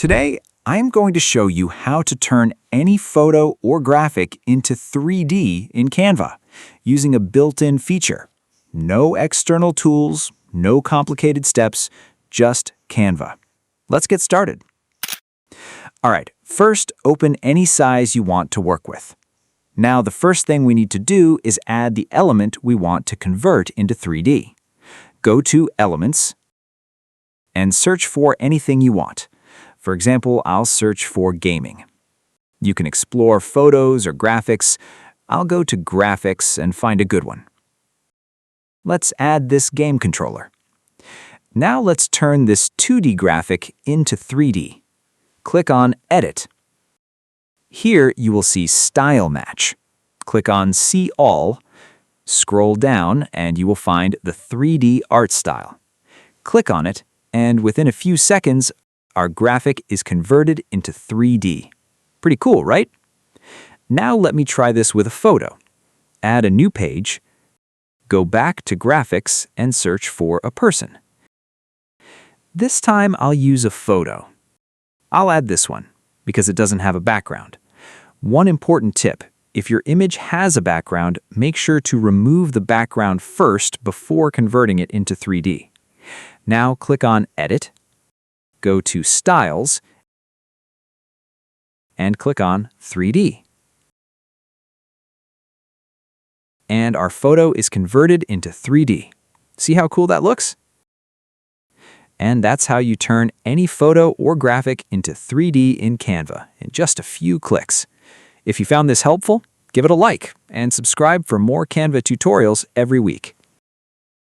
Today, I'm going to show you how to turn any photo or graphic into 3D in Canva using a built-in feature. No external tools, no complicated steps, just Canva. Let's get started. All right, first open any size you want to work with. Now the first thing we need to do is add the element we want to convert into 3D. Go to Elements and search for anything you want. For example, I'll search for gaming. You can explore photos or graphics. I'll go to Graphics and find a good one. Let's add this game controller. Now let's turn this 2D graphic into 3D. Click on Edit. Here you will see Style Match. Click on See All, scroll down, and you will find the 3D art style. Click on it, and within a few seconds, our graphic is converted into 3D. Pretty cool, right? Now let me try this with a photo. Add a new page, go back to Graphics, and search for a person. This time I'll use a photo. I'll add this one, because it doesn't have a background. One important tip: if your image has a background, make sure to remove the background first before converting it into 3D. Now click on Edit, go to Styles, and click on 3D. And our photo is converted into 3D. See how cool that looks? And that's how you turn any photo or graphic into 3D in Canva in just a few clicks. If you found this helpful, give it a like and subscribe for more Canva tutorials every week.